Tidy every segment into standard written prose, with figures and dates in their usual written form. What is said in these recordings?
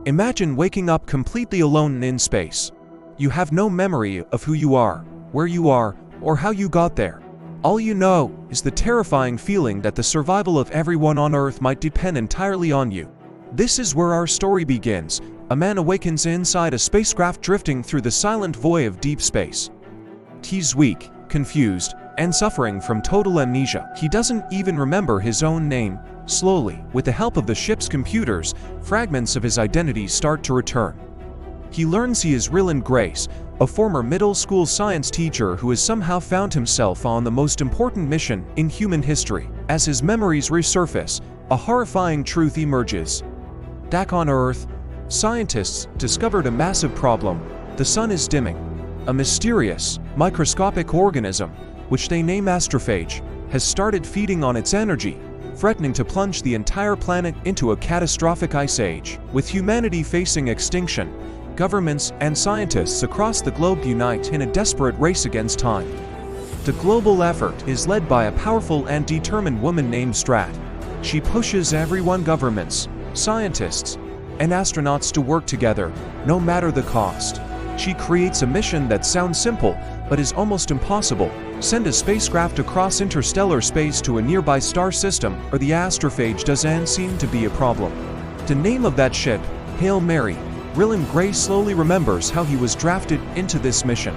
Imagine waking up completely alone in space. You have no memory of who you are, where you are, or how you got there. All you know is the terrifying feeling that the survival of everyone on Earth might depend entirely on you. This is where our story begins. A man awakens inside a spacecraft drifting through the silent void of deep space. He's weak, confused, and suffering from total amnesia. He doesn't even remember his own name. Slowly, with the help of the ship's computers, fragments of his identity start to return. He learns he is Ryland Grace, a former middle school science teacher who has somehow found himself on the most important mission in human history. As his memories resurface, a horrifying truth emerges. Back on Earth, scientists discovered a massive problem. The sun is dimming. A mysterious, microscopic organism, which they name astrophage, has started feeding on its energy, threatening to plunge the entire planet into a catastrophic ice age. With humanity facing extinction, governments and scientists across the globe unite in a desperate race against time. The global effort is led by a powerful and determined woman named Strat. She pushes everyone, governments, scientists, and astronauts, to work together, no matter the cost. She creates a mission that sounds simple, but is almost impossible. Send a spacecraft across interstellar space to a nearby star system, or the astrophage doesn't seem to be a problem. The name of that ship, Hail Mary. Ryland Grace slowly remembers how he was drafted into this mission.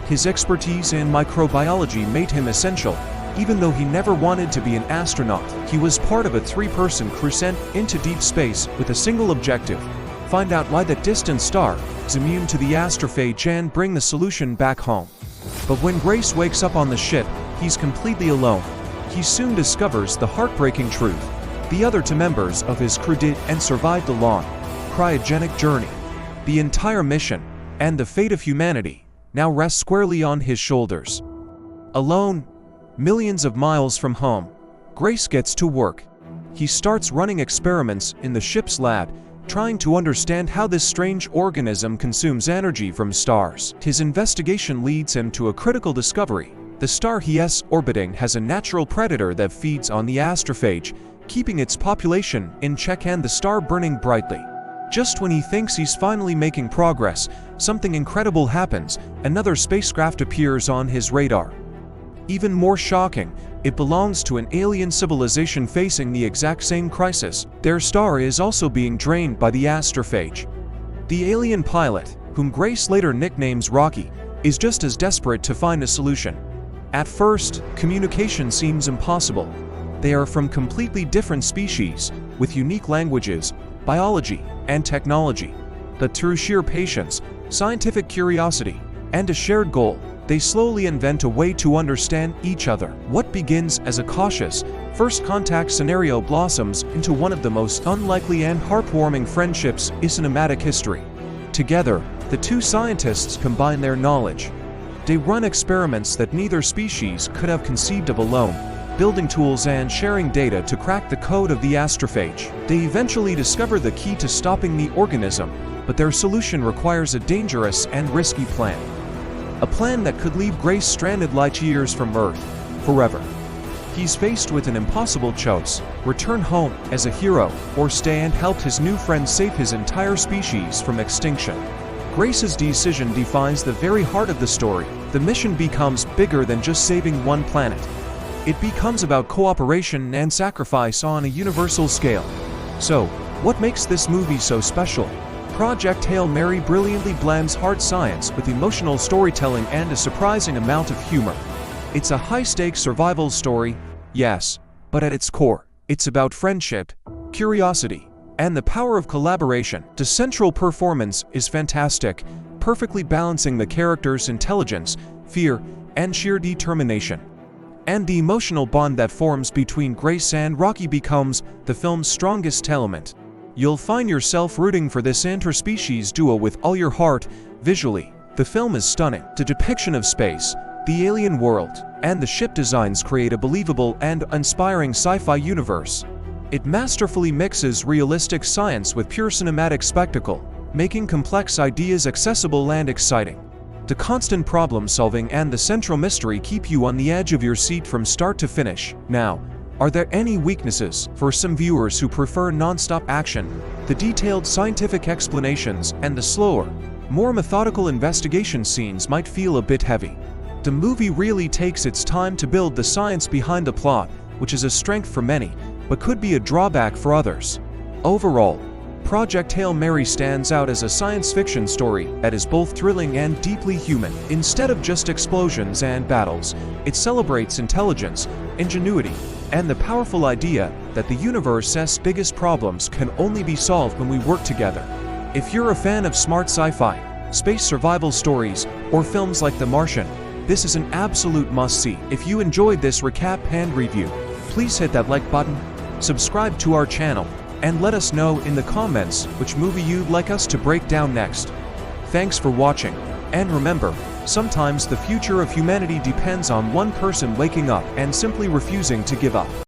His expertise in microbiology made him essential. Even though he never wanted to be an astronaut, he was part of a three-person crew sent into deep space with a single objective: find out why that distant star is immune to the astrophage and bring the solution back home. But when Grace wakes up on the ship, he's completely alone. He soon discovers the heartbreaking truth. The other two members of his crew did and survived the long, cryogenic journey. The entire mission, and the fate of humanity, now rests squarely on his shoulders. Alone, millions of miles from home, Grace gets to work. He starts running experiments in the ship's lab, trying to understand how this strange organism consumes energy from stars. His investigation leads him to a critical discovery. The star he's orbiting has a natural predator that feeds on the astrophage, keeping its population in check and the star burning brightly. Just when he thinks he's finally making progress, something incredible happens. Another spacecraft appears on his radar. Even more shocking, it belongs to an alien civilization facing the exact same crisis. Their star is also being drained by the astrophage. The alien pilot, whom Grace later nicknames Rocky, is just as desperate to find a solution. At first, communication seems impossible. They are from completely different species, with unique languages, biology, and technology. But through sheer patience, scientific curiosity, and a shared goal, they slowly invent a way to understand each other. What begins as a cautious, first contact scenario blossoms into one of the most unlikely and heartwarming friendships in cinematic history. Together, the two scientists combine their knowledge. They run experiments that neither species could have conceived of alone, building tools and sharing data to crack the code of the astrophage. They eventually discover the key to stopping the organism, but their solution requires a dangerous and risky plan. A plan that could leave Grace stranded light years from Earth, forever. He's faced with an impossible choice: return home as a hero, or stay and help his new friends save his entire species from extinction. Grace's decision defines the very heart of the story. The mission becomes bigger than just saving one planet. It becomes about cooperation and sacrifice on a universal scale. So, what makes this movie so special? Project Hail Mary brilliantly blends hard science with emotional storytelling and a surprising amount of humor. It's a high-stakes survival story, yes, but at its core, it's about friendship, curiosity, and the power of collaboration. The central performance is fantastic, perfectly balancing the characters' intelligence, fear, and sheer determination. And the emotional bond that forms between Grace and Rocky becomes the film's strongest element. You'll find yourself rooting for this interspecies duo with all your heart. Visually, the film is stunning. The depiction of space, the alien world, and the ship designs create a believable and inspiring sci-fi universe. It masterfully mixes realistic science with pure cinematic spectacle, making complex ideas accessible and exciting. The constant problem-solving and the central mystery keep you on the edge of your seat from start to finish. Now, Are there any weaknesses for some viewers who prefer non-stop action, the detailed scientific explanations, and the slower, more methodical investigation scenes might feel a bit heavy? The movie really takes its time to build the science behind the plot, which is a strength for many, but could be a drawback for others. Overall, Project Hail Mary stands out as a science fiction story that is both thrilling and deeply human. Instead of just explosions and battles, it celebrates intelligence, ingenuity, and the powerful idea that the universe's biggest problems can only be solved when we work together. If you're a fan of smart sci-fi, space survival stories, or films like The Martian, this is an absolute must-see. If you enjoyed this recap and review, please hit that like button, subscribe to our channel, and let us know in the comments which movie you'd like us to break down next. Thanks for watching, and remember, sometimes the future of humanity depends on one person waking up and simply refusing to give up.